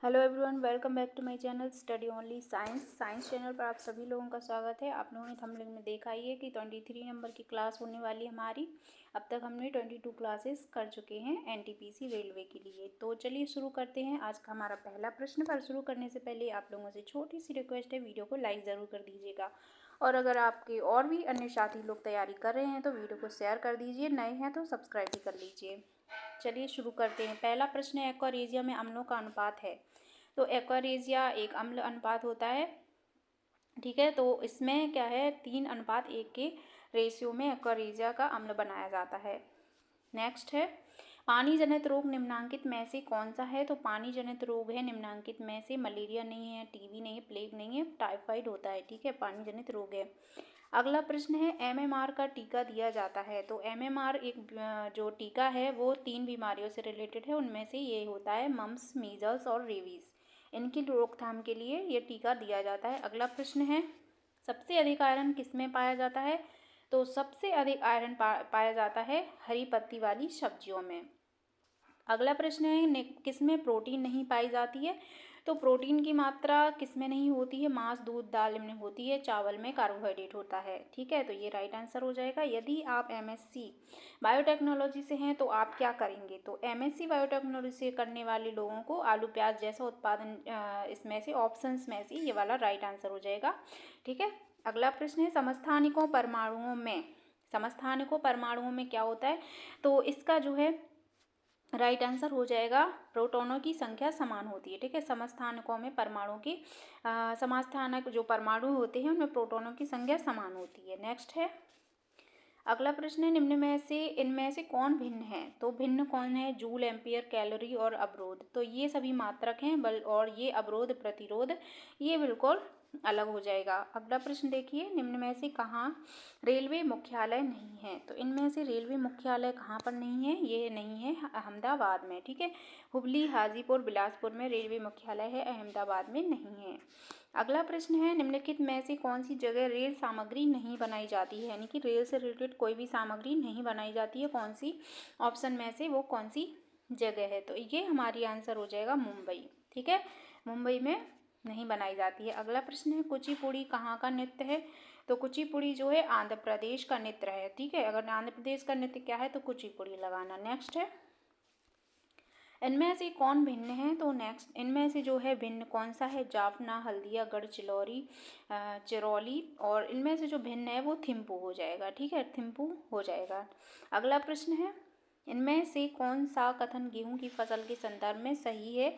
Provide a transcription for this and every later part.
Hello everyone, welcome back to my channel study only science channel पर आप सभी लोगों का स्वागत है। आप लोगों ने थंबनेल में देखा ही है कि 23 नंबर की क्लास होने वाली है हमारी। अब तक हमने 22 क्लासेस कर चुके हैं एनटीपीसी रेलवे के लिए। तो चलिए शुरू करते हैं आज का हमारा पहला प्रश्न। पर शुरू करने से पहले आप लोगों से छोटी सी रिक्वेस्ट है, वीडियो को लाइक ज़रूर कर दीजिएगा और अगर आपके और भी अन्य साथी लोग तैयारी कर रहे हैं तो वीडियो को शेयर कर दीजिए, नए हैं तो सब्सक्राइब भी कर लीजिए। चलिए शुरू करते हैं। पहला प्रश्न है, एक्वारेजिया में अम्लों का अनुपात है। तो एक्वारेजिया एक अम्ल अनुपात होता है, ठीक है। तो इसमें क्या है, 3:1 के रेशियो में एक्वारेजिया का अम्ल बनाया जाता है। नेक्स्ट है, पानी जनित रोग निम्नांकित में से कौन सा है। तो पानी जनित रोग है निम्नांकित में से मलेरिया नहीं है, टीबी नहीं है, प्लेग नहीं है, टाइफाइड होता है, ठीक है। पानी जनित रोग है। अगला प्रश्न है, एमएमआर का टीका दिया जाता है। तो एमएमआर एक जो टीका है वो 3 बीमारियों से रिलेटेड है। उनमें से ये होता है मम्स, मीजल्स और रेबीज। इनकी रोकथाम के लिए ये टीका दिया जाता है। अगला प्रश्न है, सबसे अधिक आयरन किस में पाया जाता है। तो सबसे अधिक आयरन पाया जाता है हरी पत्ती वाली सब्जियों में। अगला प्रश्न है, किस में प्रोटीन नहीं पाई जाती है। तो प्रोटीन की मात्रा किस में नहीं होती है, मांस, दूध, दाल इनमें होती है, चावल में कार्बोहाइड्रेट होता है, ठीक है। तो ये राइट आंसर हो जाएगा। यदि आप एमएससी बायोटेक्नोलॉजी से हैं तो आप क्या करेंगे। तो एमएससी बायोटेक्नोलॉजी से करने वाले लोगों को आलू प्याज जैसा उत्पादन इसमें से ऑप्शंस में से ये वाला राइट आंसर हो जाएगा, ठीक है। अगला प्रश्न है, समस्थानिकों परमाणुओं में क्या होता है। तो इसका जो है राइट आंसर हो जाएगा, प्रोटॉनों की संख्या समान होती है, ठीक है। समस्थानिकों में परमाणु की समस्थानक जो परमाणु होते हैं उनमें प्रोटॉनों की संख्या समान होती है। नेक्स्ट है, अगला प्रश्न है, निम्न में से इनमें से कौन भिन्न है। तो भिन्न कौन है, जूल, एम्पियर, कैलोरी और अवरोध। तो ये सभी मात्रक हैं बल और ये अवरोध, प्रतिरोध, ये बिल्कुल अलग हो जाएगा। अगला प्रश्न देखिए, निम्न में से कहाँ रेलवे मुख्यालय नहीं है। तो इनमें से रेलवे मुख्यालय कहाँ पर नहीं है, ये नहीं है अहमदाबाद में, ठीक है। हुबली, हाजीपुर, बिलासपुर में रेलवे मुख्यालय है, अहमदाबाद में नहीं है। अगला प्रश्न है, निम्नलिखित में से कौन सी जगह रेल सामग्री नहीं बनाई जाती है, यानी कि रेल से रिलेटेड कोई भी सामग्री नहीं बनाई जाती है, कौन सी ऑप्शन में से वो कौन सी जगह है। तो ये हमारी आंसर हो जाएगा मुंबई, ठीक है। मुंबई में नहीं बनाई जाती है। अगला प्रश्न है, कुचिपुड़ी कहाँ का नृत्य है। तो कुचिपुड़ी जो है आंध्र प्रदेश का नृत्य है, ठीक है। अगर आंध्र प्रदेश का नृत्य क्या है तो कुचिपुड़ी लगाना। नेक्स्ट है, इनमें से कौन भिन्न है। तो नेक्स्ट इनमें से जो है भिन्न कौन सा है, जाफना, हल्दिया, गढ़चिलौरी, चिरौली, और इनमें से जो भिन्न है वो थिम्पू हो जाएगा, ठीक है, थिम्पू हो जाएगा। अगला प्रश्न है, इनमें से कौन सा कथन गेहूं की फसल के संदर्भ में सही है।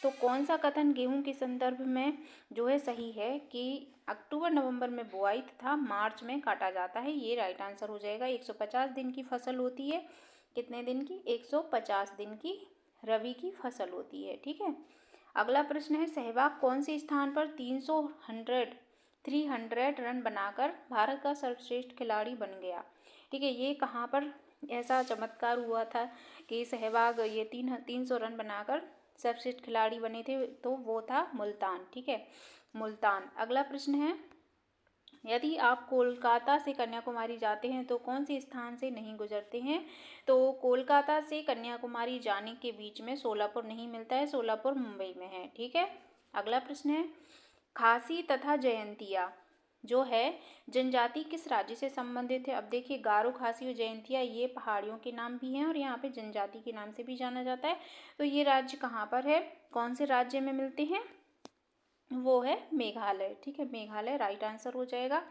तो कौन सा कथन गेहूं के संदर्भ में जो है सही है कि अक्टूबर नवंबर में बुआई तथा मार्च में काटा जाता है, ये राइट आंसर हो जाएगा। 150 दिन की फसल होती है, कितने दिन की, 150 दिन की रबी की फसल होती है, ठीक है। अगला प्रश्न है, सहवाग कौन से स्थान पर 300 रन बनाकर भारत का सर्वश्रेष्ठ खिलाड़ी बन गया, ठीक है। ये कहाँ पर ऐसा चमत्कार हुआ था कि सहवाग ये 300 रन बनाकर सर्वश्रेष्ठ खिलाड़ी बने थे, तो वो था मुल्तान, ठीक है, मुल्तान। अगला प्रश्न है, यदि आप कोलकाता से कन्याकुमारी जाते हैं तो कौन से स्थान से नहीं गुजरते हैं। तो कोलकाता से कन्याकुमारी जाने के बीच में सोलापुर नहीं मिलता है, सोलापुर मुंबई में है, ठीक है। अगला प्रश्न है, खासी तथा जयंतिया जो है जनजाति किस राज्य से संबंधित है। अब देखिए, गारो, खासी और जयंतिया ये पहाड़ियों के नाम भी हैं और यहाँ पे जनजाति के नाम से भी जाना जाता है। तो ये राज्य कहाँ पर है, कौन से राज्य में मिलते हैं, वो है मेघालय, ठीक है, मेघालय राइट आंसर हो जाएगा।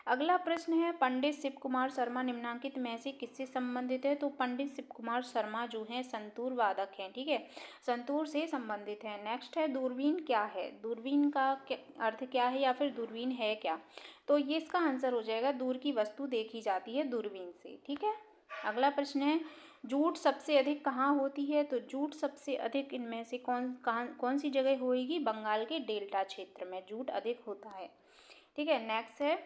अगला प्रश्न है, पंडित शिव कुमार शर्मा निम्नांकित में से किससे संबंधित है। तो पंडित शिव कुमार शर्मा जो हैं संतूर वादक हैं, ठीक है, संतूर से संबंधित है। नेक्स्ट है, दूरबीन क्या है, दूरबीन का अर्थ क्या है या फिर दूरबीन है क्या। तो ये इसका आंसर हो जाएगा, दूर की वस्तु देखी जाती है दूरबीन से, ठीक है। अगला प्रश्न है, जूट सबसे अधिक कहाँ होती है। तो जूट सबसे अधिक इनमें से कौन सी जगह होगी, बंगाल के डेल्टा क्षेत्र में जूट अधिक होता है, ठीक है। नेक्स्ट है,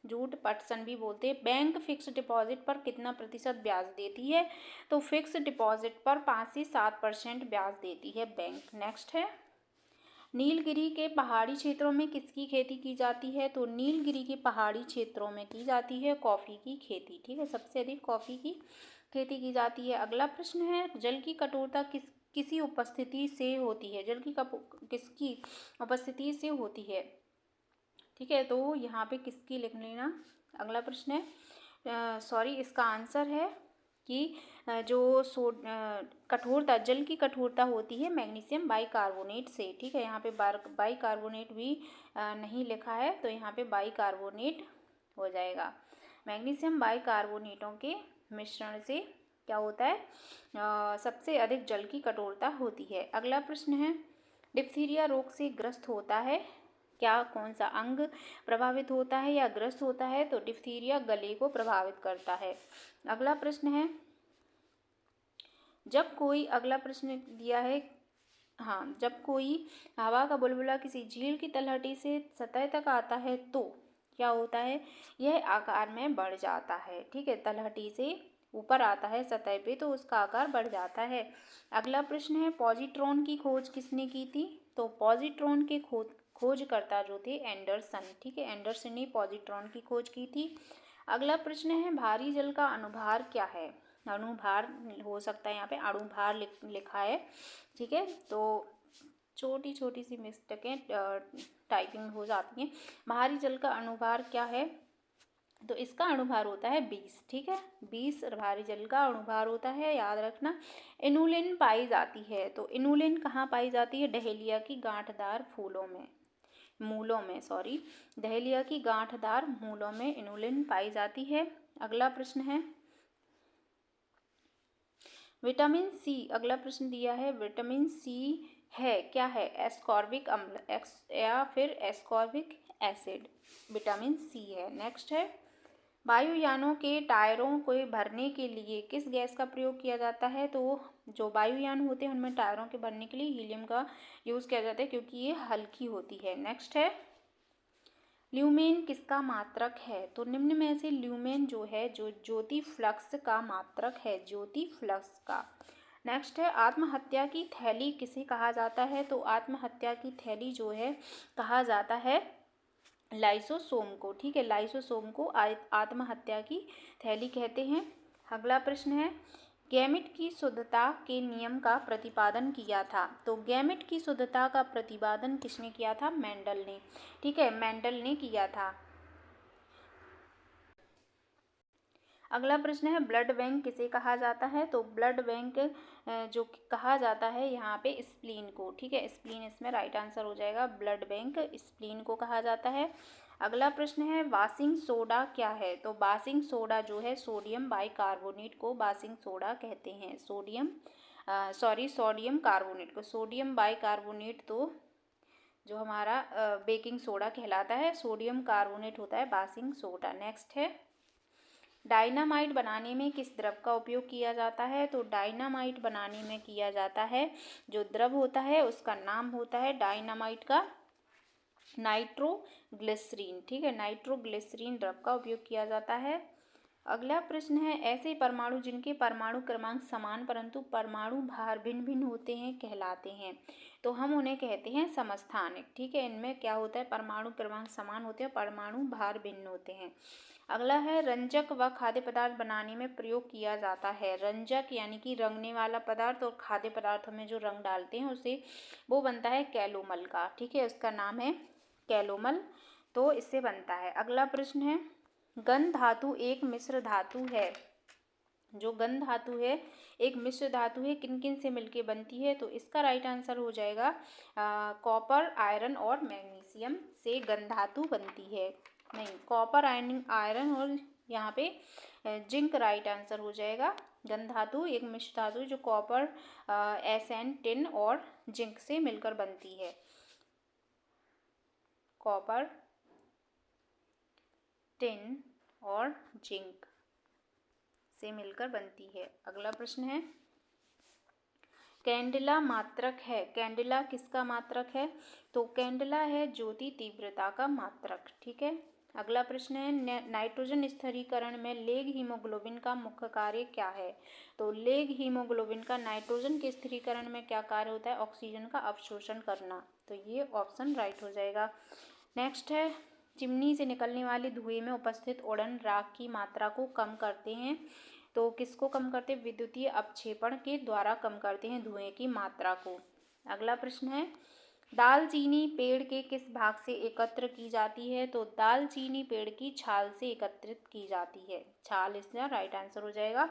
जूट पटसन भी बोलते हैं। बैंक फिक्स डिपॉजिट पर कितना प्रतिशत ब्याज देती है। तो फिक्स डिपॉजिट पर 5 से 7% ब्याज देती है बैंक। नेक्स्ट है, नीलगिरी के पहाड़ी क्षेत्रों में किसकी खेती की जाती है। तो नीलगिरी के पहाड़ी क्षेत्रों में की जाती है कॉफ़ी की खेती, ठीक है, सबसे अधिक कॉफ़ी की खेती की जाती है। अगला प्रश्न है, जल की कठोरता किसी उपस्थिति से होती है, जल की किसकी उपस्थिति से होती है। ठीक है, तो यहाँ पे किसकी लिख लेना। अगला प्रश्न है इसका आंसर है कि जो कठोरता, जल की कठोरता होती है मैग्नीशियम बाइकार्बोनेट से। ठीक है, यहाँ पे बाइकार्बोनेट भी नहीं लिखा है, तो यहाँ पे बाइकार्बोनेट हो जाएगा। मैग्नीशियम बाइकार्बोनेटों के मिश्रण से क्या होता है, सबसे अधिक जल की कठोरता होती है। अगला प्रश्न है, डिप्थीरिया रोग से ग्रस्त होता है क्या, कौन सा अंग प्रभावित होता है या ग्रस्त होता है, तो डिप्थीरिया गले को प्रभावित करता है। अगला प्रश्न है, अगला प्रश्न दिया है, जब कोई हवा का बुलबुला किसी झील की तलहटी से सतह तक आता है तो क्या होता है, यह आकार में बढ़ जाता है। ठीक है, तलहटी से ऊपर आता है सतह पे तो उसका आकार बढ़ जाता है। अगला प्रश्न है, पॉजिट्रॉन की खोज किसने की थी, तो पॉजिट्रॉन के खोजकर्ता जो थे एंडरसन। ठीक है, एंडरसन ने पॉजिट्रॉन की खोज की थी। अगला प्रश्न है, भारी जल का अणुभार क्या है, अणुभार हो सकता है, यहाँ पे अणुभार लिखा है। ठीक है, तो छोटी छोटी सी मिस्टेकें टाइपिंग हो जाती हैं। भारी जल का अणुभार क्या है, तो इसका अणुभार होता है 20। ठीक है, 20 भारी जल का अणुभार होता है, याद रखना। इनुलिन पाई जाती है, तो इनुलिन कहाँ पाई जाती है, डहेलिया की गांठदार मूलों में डहेलिया की गांठदार मूलों में इनुलिन पाई जाती है। अगला प्रश्न है, विटामिन सी, अगला प्रश्न दिया है, विटामिन सी है क्या है, एस्कॉर्बिक अम्ल या फिर एस्कॉर्बिक एसिड, विटामिन सी है। नेक्स्ट है, वायुयानों के टायरों को भरने के लिए किस गैस का प्रयोग किया जाता है, तो जो वायुयान होते हैं उनमें टायरों के भरने के लिए हीलियम का यूज़ किया जाता है क्योंकि ये हल्की होती है। नेक्स्ट है, ल्यूमेन किसका मात्रक है, तो निम्न में से ल्यूमेन जो है जो ज्योति फ्लक्स का मात्रक है, ज्योति फ्लक्स का। नेक्स्ट है, आत्महत्या की थैली किसे कहा जाता है, तो आत्महत्या की थैली जो है कहा जाता है लाइसोसोम को। ठीक है, लाइसोसोम को आत्महत्या की थैली कहते हैं। अगला प्रश्न है, गैमेट की शुद्धता के नियम का प्रतिपादन किया था, तो गैमेट की शुद्धता का प्रतिपादन किसने किया था, मेंडल ने। ठीक है, मेंडल ने किया था। अगला प्रश्न है, ब्लड बैंक किसे कहा जाता है, तो ब्लड बैंक जो कहा जाता है यहाँ पे स्प्लीन को। ठीक है, स्प्लीन इसमें राइट आंसर हो जाएगा, ब्लड बैंक स्प्लीन को कहा जाता है। अगला प्रश्न है, वाशिंग सोडा क्या है, तो वाशिंग सोडा जो है सोडियम बाइकार्बोनेट को वाशिंग सोडा कहते हैं। सोडियम कार्बोनेट को, सोडियम बाइकार्बोनेट तो जो हमारा बेकिंग सोडा कहलाता है, सोडियम कार्बोनेट होता है वाशिंग सोडा। नेक्स्ट है, डायनामाइट बनाने में किस द्रव का उपयोग किया जाता है, तो डायनामाइट बनाने में किया जाता है जो द्रव होता है उसका नाम होता है डायनामाइट का नाइट्रोग्लिसरीन। ठीक है, नाइट्रोग्लिसरीन द्रव का उपयोग किया जाता है। अगला प्रश्न है, ऐसे परमाणु जिनके परमाणु क्रमांक समान परंतु परमाणु भार भिन्न भिन्न होते हैं कहलाते हैं, तो हम उन्हें कहते हैं समस्थानिक। ठीक है, इनमें क्या होता है, परमाणु क्रमांक समान होते हैं, परमाणु भार भिन्न होते हैं। अगला है, रंजक व खाद्य पदार्थ बनाने में प्रयोग किया जाता है। रंजक यानी कि रंगने वाला पदार्थ, और खाद्य पदार्थों में जो रंग डालते हैं उसे वो बनता है कैलोमल का। ठीक है, उसका नाम है कैलोमल, तो इससे बनता है। अगला प्रश्न है, गंध धातु एक मिश्र धातु है, जो गंध धातु है एक मिश्र धातु है, किन किन से मिलके बनती है, तो इसका राइट आंसर हो जाएगा कॉपर, आयरन और मैग्नीशियम से गंध धातु बनती है। नहीं, कॉपर, आयरन और यहाँ पे जिंक राइट आंसर हो जाएगा। गंध धातु एक मिश्र धातु जो कॉपर, एसएन, टिन और जिंक से मिलकर बनती है, कॉपर, टिन और जिंक से मिलकर बनती है। अगला प्रश्न है, कैंडेला मात्रक है, कैंडेला किसका मात्रक है, तो कैंडेला है ज्योति तीव्रता का मात्रक। ठीक है, अगला प्रश्न है, नाइट्रोजन स्थिरीकरण में लेग हीमोग्लोबिन का मुख्य कार्य क्या है, तो लेग हीमोग्लोबिन का नाइट्रोजन के स्थिरीकरण में क्या कार्य होता है, ऑक्सीजन का अवशोषण करना, तो ये ऑप्शन राइट हो जाएगा। नेक्स्ट है, चिमनी से निकलने वाले धुएं में उपस्थित उड़न राख की मात्रा को कम करते हैं, तो किसको कम करते हैं? विद्युतीय अपक्षेपण के द्वारा कम करते हैं धुएं की मात्रा को। अगला प्रश्न है, दालचीनी पेड़ के किस भाग से एकत्र की जाती है? तो दालचीनी पेड़ की छाल से एकत्रित की जाती है। छाल इसका राइट आंसर हो जाएगा।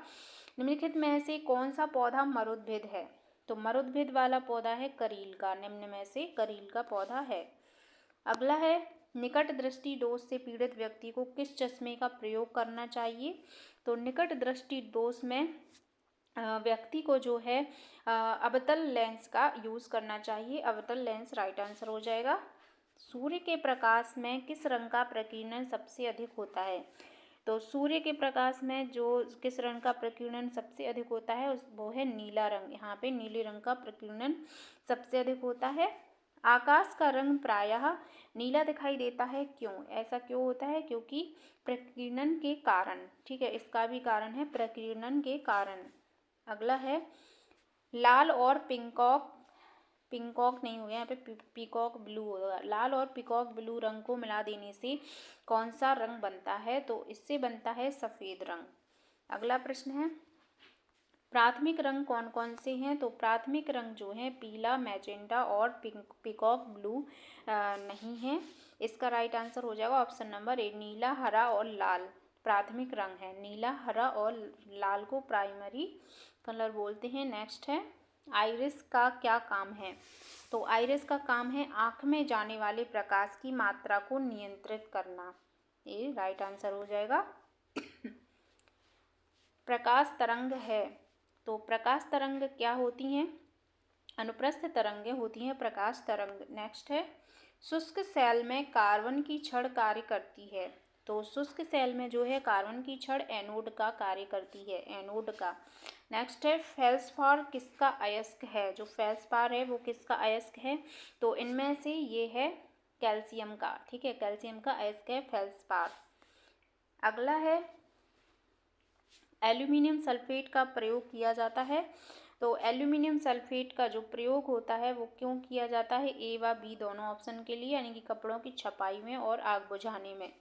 निम्नलिखित में से कौन सा पौधा मरुद्भिद है? तो मरुद्भिद वाला पौधा है करील का। निम्न में से करील का पौधा है। अगला है, निकट दृष्टि दोष से पीड़ित व्यक्ति को किस चश्मे का प्रयोग करना चाहिए? तो निकट दृष्टि दोष में व्यक्ति को जो है अवतल लेंस का यूज़ करना चाहिए। अवतल लेंस राइट आंसर हो जाएगा। सूर्य के प्रकाश में किस रंग का प्रकीर्णन सबसे अधिक होता है? तो सूर्य के प्रकाश में जो किस रंग का प्रकीर्णन सबसे अधिक होता है वो है नीला रंग। यहाँ पे नीले रंग का प्रकीर्णन सबसे अधिक होता है। आकाश का रंग प्रायः नीला दिखाई देता है, क्यों? ऐसा क्यों होता है? क्योंकि प्रकीर्णन के कारण। ठीक है, इसका भी कारण है प्रकीर्णन के कारण। अगला है, लाल और पिंकॉक नहीं हो गया यहाँ पे, पीकॉक ब्लू होगा। लाल और पीकॉक ब्लू रंग को मिला देने से कौन सा रंग बनता है? तो इससे बनता है सफ़ेद रंग। अगला प्रश्न है, प्राथमिक रंग कौन कौन से हैं? तो प्राथमिक रंग जो है पीला, मैजेंटा और पीकॉक ब्लू नहीं है। इसका राइट आंसर हो जाएगा ऑप्शन नंबर ए, नीला, हरा और लाल प्राथमिक रंग है। नीला, हरा और लाल को प्राइमरी कलर बोलते हैं। नेक्स्ट है, आइरिस का क्या काम है? तो आइरिस का काम है आँख में जाने वाले प्रकाश की मात्रा को नियंत्रित करना। ये राइट आंसर हो जाएगा। प्रकाश तरंग है, तो प्रकाश तरंग क्या होती हैं? अनुप्रस्थ तरंगें होती हैं प्रकाश तरंग। नेक्स्ट है, शुष्क सेल में कार्बन की छड़ कार्य करती है। तो शुष्क सेल में जो है कार्बन की छड़ एनोड का कार्य करती है, एनोड का। नेक्स्ट है, फेल्सपार किसका अयस्क है? जो फेल्सपार है वो किसका अयस्क है? तो इनमें से ये है कैल्शियम का। ठीक है, कैल्शियम का अयस्क है फेल्सपार। अगला है, एल्यूमिनियम सल्फेट का प्रयोग किया जाता है। तो एल्यूमिनियम सल्फेट का जो प्रयोग होता है वो क्यों किया जाता है? ए व बी दोनों ऑप्शन के लिए, यानी कि कपड़ों की छपाई में और आग बुझाने में।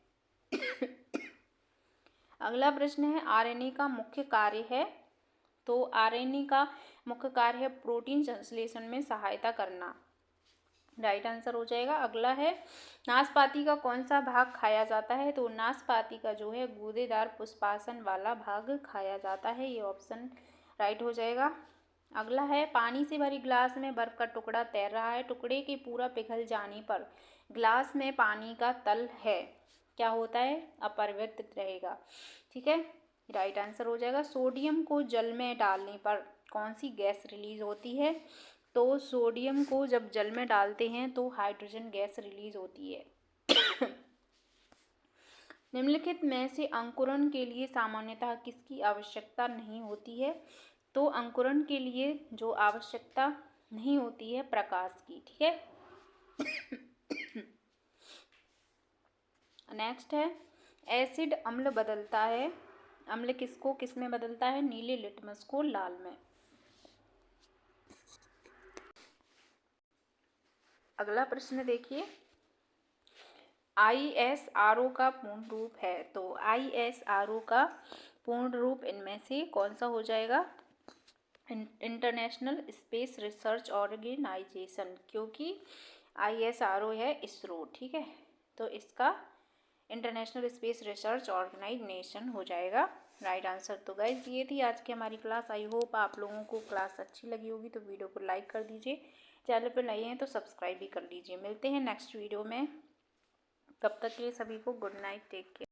अगला प्रश्न है, आरएनए का मुख्य कार्य है? तो आरएनए का मुख्य कार्य है प्रोटीन संश्लेषण में सहायता करना। राइट आंसर हो जाएगा। अगला है, नाशपाती का कौन सा भाग खाया जाता है? तो नाशपाती का जो है गूदेदार पुष्पासन वाला भाग खाया जाता है। ये ऑप्शन राइट हो जाएगा। अगला है, पानी से भरी गिलास में बर्फ का टुकड़ा तैर रहा है। टुकड़े के पूरा पिघल जाने पर गिलास में पानी का तल है क्या होता है? अपरिवर्तित रहेगा। ठीक है, राइट आंसर हो जाएगा। सोडियम को जल में डालने पर कौन सी गैस रिलीज होती है? तो सोडियम को जब जल में डालते हैं तो हाइड्रोजन गैस रिलीज होती है। निम्नलिखित में से अंकुरण के लिए सामान्यतः किसकी आवश्यकता नहीं होती है? तो अंकुरण के लिए जो आवश्यकता नहीं होती है प्रकाश की। ठीक है। नेक्स्ट है, एसिड अम्ल बदलता है। अम्ल किसको किस में बदलता है? नीले लिटमस को लाल में। अगला प्रश्न देखिए, ISRO का पूर्ण रूप है। तो ISRO का पूर्ण रूप इनमें से कौन सा हो जाएगा? इंटरनेशनल स्पेस रिसर्च ऑर्गेनाइजेशन, क्योंकि ISRO है इसरो। ठीक है, तो इसका इंटरनेशनल स्पेस रिसर्च ऑर्गेनाइजेशन हो जाएगा राइट आंसर। तो गाइस ये थी आज की हमारी क्लास। आई होप आप लोगों को क्लास अच्छी लगी होगी, तो वीडियो को लाइक कर दीजिए, चैनल पर नए हैं तो सब्सक्राइब भी कर लीजिए। मिलते हैं नेक्स्ट वीडियो में, तब तक के लिए सभी को गुड नाइट, टेक केयर।